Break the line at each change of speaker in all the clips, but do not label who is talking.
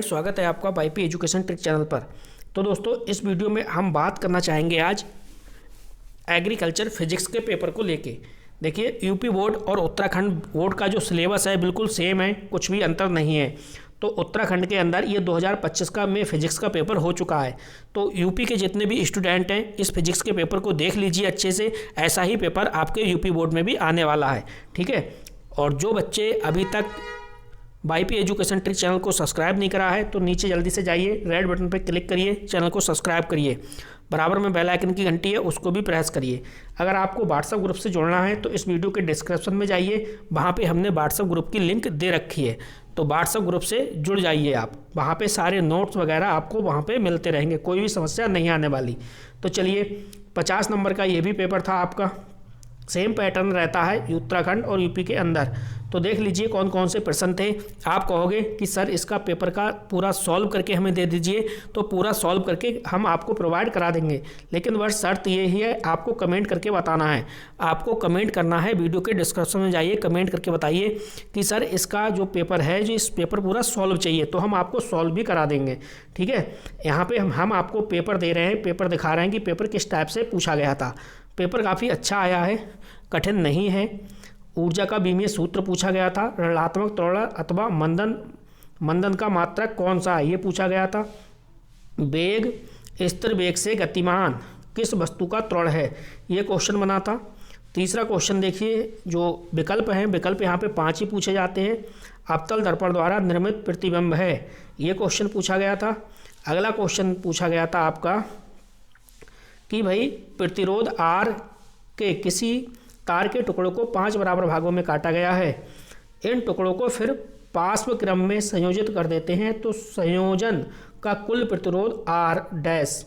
स्वागत है आपका वाईपी एजुकेशन ट्रिक चैनल पर। तो दोस्तों, इस वीडियो में हम बात करना चाहेंगे आज एग्रीकल्चर फिजिक्स के पेपर को लेके। देखिए, यूपी बोर्ड और उत्तराखंड बोर्ड का जो सिलेबस है बिल्कुल सेम है, कुछ भी अंतर नहीं है। तो उत्तराखंड के अंदर ये 2025 का में फिजिक्स का पेपर हो चुका है। तो यूपी के जितने भी स्टूडेंट हैं इस फिजिक्स के पेपर को देख लीजिए अच्छे से। ऐसा ही पेपर आपके यूपी बोर्ड में भी आने वाला है, ठीक है। और जो बच्चे अभी तक वाईपी एजुकेशन ट्रिक चैनल को सब्सक्राइब नहीं करा है तो नीचे जल्दी से जाइए, रेड बटन पर क्लिक करिए, चैनल को सब्सक्राइब करिए, बराबर में बेल आइकन की घंटी है उसको भी प्रेस करिए। अगर आपको व्हाट्सएप ग्रुप से जुड़ना है तो इस वीडियो के डिस्क्रिप्शन में जाइए, वहाँ पे हमने व्हाट्सएप ग्रुप की लिंक दे रखी है। तो व्हाट्सएप ग्रुप से जुड़ जाइए आप, वहाँ पे सारे नोट्स वगैरह आपको वहाँ पे मिलते रहेंगे, कोई भी समस्या नहीं आने वाली। तो चलिए, 50 नंबर का ये भी पेपर था आपका, सेम पैटर्न रहता है उत्तराखंड और यूपी के अंदर। तो देख लीजिए कौन कौन से प्रश्न थे। आप कहोगे कि सर इसका पेपर का पूरा सॉल्व करके हमें दे दीजिए, तो पूरा सॉल्व करके हम आपको प्रोवाइड करा देंगे, लेकिन वह शर्त ये ही है, आपको कमेंट करके बताना है। आपको कमेंट करना है, वीडियो के डिस्क्रिप्शन में जाइए, कमेंट करके बताइए कि सर इसका जो पेपर है, जो इस पेपर पूरा सॉल्व चाहिए, तो हम आपको सॉल्व भी करा देंगे, ठीक है। यहाँ पर हम आपको पेपर दे रहे हैं, पेपर दिखा रहे हैं कि पेपर किस टाइप से पूछा गया था। पेपर काफ़ी अच्छा आया है, कठिन नहीं है। ऊर्जा का बीमीय सूत्र पूछा गया था। ऋणात्मक त्वरण अथवा मंदन का मात्रक कौन सा है, ये पूछा गया था। वेग, स्थिर वेग से गतिमान किस वस्तु का त्वरण है, ये क्वेश्चन बना था। तीसरा क्वेश्चन देखिए, जो विकल्प हैं, विकल्प यहाँ पे 5 ही पूछे जाते हैं। अवतल दर्पण द्वारा निर्मित प्रतिबिंब है, ये क्वेश्चन पूछा गया था। अगला क्वेश्चन पूछा गया था आपका कि भाई प्रतिरोध R के किसी तार के टुकड़ों को 5 बराबर भागों में काटा गया है। इन टुकड़ों को फिर पार्श्व क्रम में संयोजित कर देते हैं तो संयोजन का कुल प्रतिरोध R डैश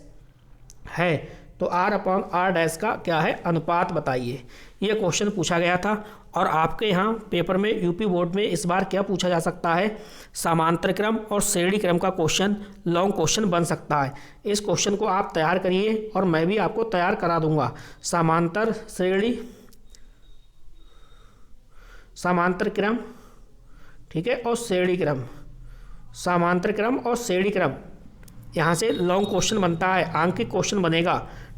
है। तो R/R डैश का क्या है, अनुपात बताइए। ये क्वेश्चन पूछा गया था। और आपके यहाँ पेपर में यूपी बोर्ड में इस बार क्या पूछा जा सकता है, समांतर क्रम और श्रेणी क्रम का क्वेश्चन, लॉन्ग क्वेश्चन बन सकता है। इस क्वेश्चन को आप तैयार करिए और मैं भी आपको तैयार करा दूंगा। समांतर क्रम, ठीक है, और श्रेणी क्रम, समांतर क्रम और श्रेणी क्रम, यहाँ से लॉन्ग क्वेश्चन बनता है, आंकिक क्वेश्चन बनेगा।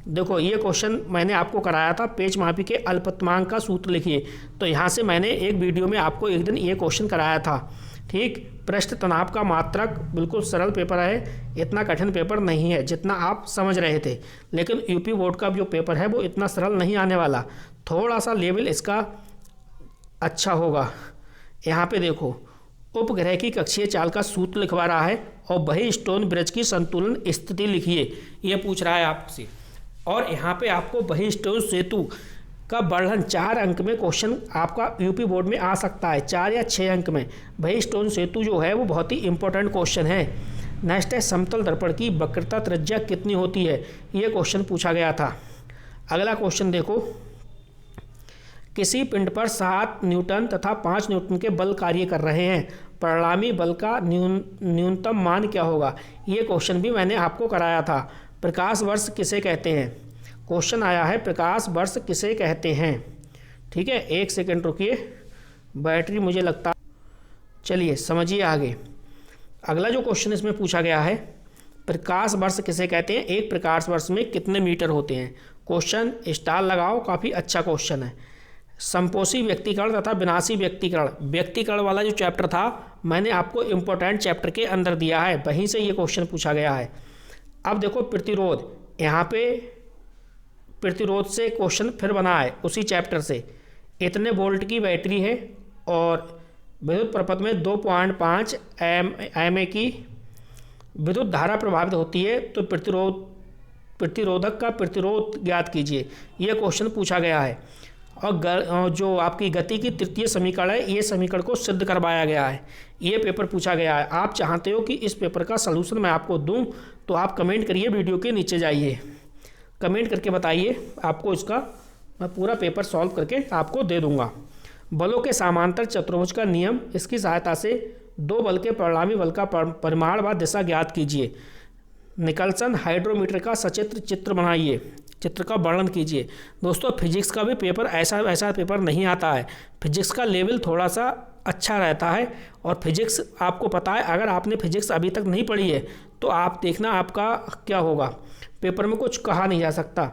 देखो, ये क्वेश्चन मैंने आपको कराया था, पेच मापी के अल्पतमांक का सूत्र लिखिए। तो यहाँ से मैंने एक वीडियो में आपको एक दिन ये क्वेश्चन कराया था, ठीक। पृष्ठ तनाव का मात्रक, बिल्कुल सरल पेपर है, इतना कठिन पेपर नहीं है जितना आप समझ रहे थे। लेकिन यूपी बोर्ड का जो पेपर है वो इतना सरल नहीं आने वाला, थोड़ा सा लेवल इसका अच्छा होगा। यहाँ पे देखो, उपग्रह की कक्षीय चाल का सूत्र लिखवा रहा है और वही स्टोन ब्रिज की संतुलन स्थिति लिखिए, ये पूछ रहा है आपसे। और यहाँ पे आपको वही स्टोन सेतु का वर्णन 4 अंक में क्वेश्चन आपका यूपी बोर्ड में आ सकता है, 4 या 6 अंक में। वही स्टोन सेतु जो है वो बहुत ही इंपॉर्टेंट क्वेश्चन है। नेक्स्ट है, समतल दर्पण की वक्रता त्रिज्या कितनी होती है, ये क्वेश्चन पूछा गया था। अगला क्वेश्चन देखो, किसी पिंड पर 7 न्यूटन तथा 5 न्यूटन के बल कार्य कर रहे हैं, परिणामी बल का न्यूनतम मान क्या होगा, ये क्वेश्चन भी मैंने आपको कराया था। प्रकाश वर्ष किसे कहते हैं, क्वेश्चन आया है, प्रकाश वर्ष किसे कहते हैं, ठीक है। 1 सेकंड रुकिए, बैटरी मुझे लगता, चलिए समझिए आगे। अगला जो क्वेश्चन इसमें पूछा गया है, प्रकाश वर्ष किसे कहते हैं, एक प्रकाश वर्ष में कितने मीटर होते हैं। क्वेश्चन स्टार लगाओ, काफ़ी अच्छा क्वेश्चन है। संपोषी व्यक्तिकरण तथा विनाशी व्यक्तिकरण, व्यक्तिकरण वाला जो चैप्टर था मैंने आपको इम्पोर्टेंट चैप्टर के अंदर दिया है, वहीं से ये क्वेश्चन पूछा गया है। अब देखो प्रतिरोध, यहाँ पे प्रतिरोध से क्वेश्चन फिर बना है उसी चैप्टर से। इतने वोल्ट की बैटरी है और विद्युत प्रपथ में 2.5 एमए की विद्युत धारा प्रभावित होती है, तो प्रतिरोधक का प्रतिरोध ज्ञात कीजिए, यह क्वेश्चन पूछा गया है। और जो आपकी गति की तृतीय समीकरण है, ये समीकरण को सिद्ध करवाया गया है, ये पेपर पूछा गया है। आप चाहते हो कि इस पेपर का सलूशन मैं आपको दूं, तो आप कमेंट करिए, वीडियो के नीचे जाइए, कमेंट करके बताइए, आपको इसका मैं पूरा पेपर सॉल्व करके आपको दे दूंगा। बलों के समांतर चतुर्भुज का नियम, इसकी सहायता से 2 बल के परिणामी बल का परिमाण व दिशा ज्ञात कीजिए। निकलसन हाइड्रोमीटर का सचित्र चित्र बनाइए, चित्र का वर्णन कीजिए। दोस्तों, फिजिक्स का भी पेपर ऐसा पेपर नहीं आता है, फिजिक्स का लेवल थोड़ा सा अच्छा रहता है। और फिजिक्स आपको पता है, अगर आपने फिजिक्स अभी तक नहीं पढ़ी है तो आप देखना आपका क्या होगा, पेपर में कुछ कहा नहीं जा सकता।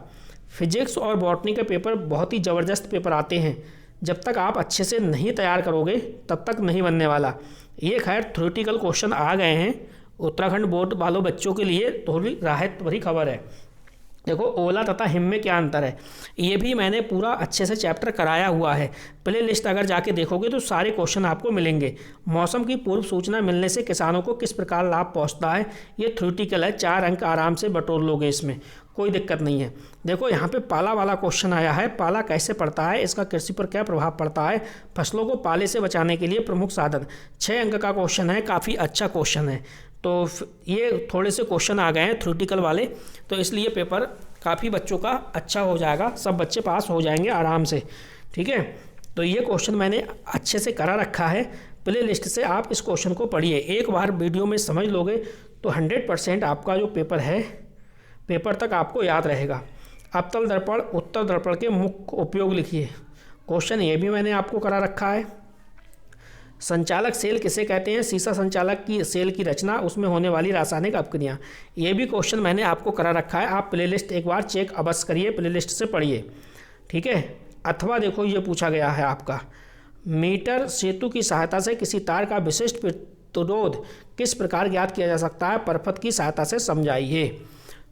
फिजिक्स और बॉटनी के पेपर बहुत ही ज़बरदस्त पेपर आते हैं, जब तक आप अच्छे से नहीं तैयार करोगे तब तक नहीं बनने वाला। ये खैर थ्योरेटिकल क्वेश्चन आ गए हैं, उत्तराखंड बोर्ड वालों बच्चों के लिए थोड़ी राहत भरी खबर है। देखो ओला तथा हिम में क्या अंतर है, ये भी मैंने पूरा अच्छे से चैप्टर कराया हुआ है। प्ले लिस्ट अगर जाके देखोगे तो सारे क्वेश्चन आपको मिलेंगे। मौसम की पूर्व सूचना मिलने से किसानों को किस प्रकार लाभ पहुंचता है, ये थ्योरेटिकल है, 4 अंक आराम से बटोर लोगे, इसमें कोई दिक्कत नहीं है। देखो यहाँ पे पाला वाला क्वेश्चन आया है, पाला कैसे पड़ता है, इसका कृषि पर क्या प्रभाव पड़ता है, फसलों को पाले से बचाने के लिए प्रमुख साधन। 6 अंक का क्वेश्चन है, काफ़ी अच्छा क्वेश्चन है। तो ये थोड़े से क्वेश्चन आ गए हैं थ्योरेटिकल वाले, तो इसलिए पेपर काफ़ी बच्चों का अच्छा हो जाएगा, सब बच्चे पास हो जाएंगे आराम से। ठीक है, तो ये क्वेश्चन मैंने अच्छे से करा रखा है, प्ले लिस्ट से आप इस क्वेश्चन को पढ़िए। एक बार वीडियो में समझ लोगे तो 100% आपका जो पेपर है, पेपर तक आपको याद रहेगा। अवतल दर्पण उत्तर दर्पण के मुख्य उपयोग लिखिए, क्वेश्चन ये भी मैंने आपको करा रखा है। संचालक सेल किसे कहते हैं, सीसा संचालक की सेल की रचना, उसमें होने वाली रासायनिक अपक्रियाएं, ये भी क्वेश्चन मैंने आपको करा रखा है। आप प्लेलिस्ट एक बार चेक अवश्य करिए, प्लेलिस्ट से पढ़िए। ठीक है, अथवा देखो ये पूछा गया है आपका, मीटर सेतु की सहायता से किसी तार का विशिष्ट प्रतिरोध किस प्रकार ज्ञात किया जा सकता है, परपथ की सहायता से समझाइए।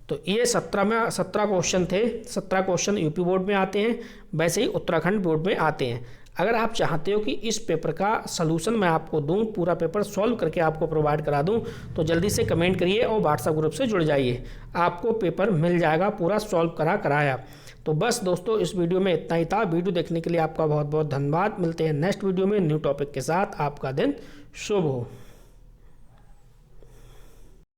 तो ये 17 क्वेश्चन थे। 17 क्वेश्चन यूपी बोर्ड में आते हैं, वैसे ही उत्तराखंड बोर्ड में आते हैं। अगर आप चाहते हो कि इस पेपर का सलूशन मैं आपको दूं, पूरा पेपर सॉल्व करके आपको प्रोवाइड करा दूं, तो जल्दी से कमेंट करिए और व्हाट्सएप ग्रुप से जुड़ जाइए, आपको पेपर मिल जाएगा पूरा सॉल्व कराया। तो बस दोस्तों, इस वीडियो में इतना ही था। वीडियो देखने के लिए आपका बहुत बहुत धन्यवाद। मिलते हैं नेक्स्ट वीडियो में न्यू टॉपिक के साथ। आपका दिन शुभ हो।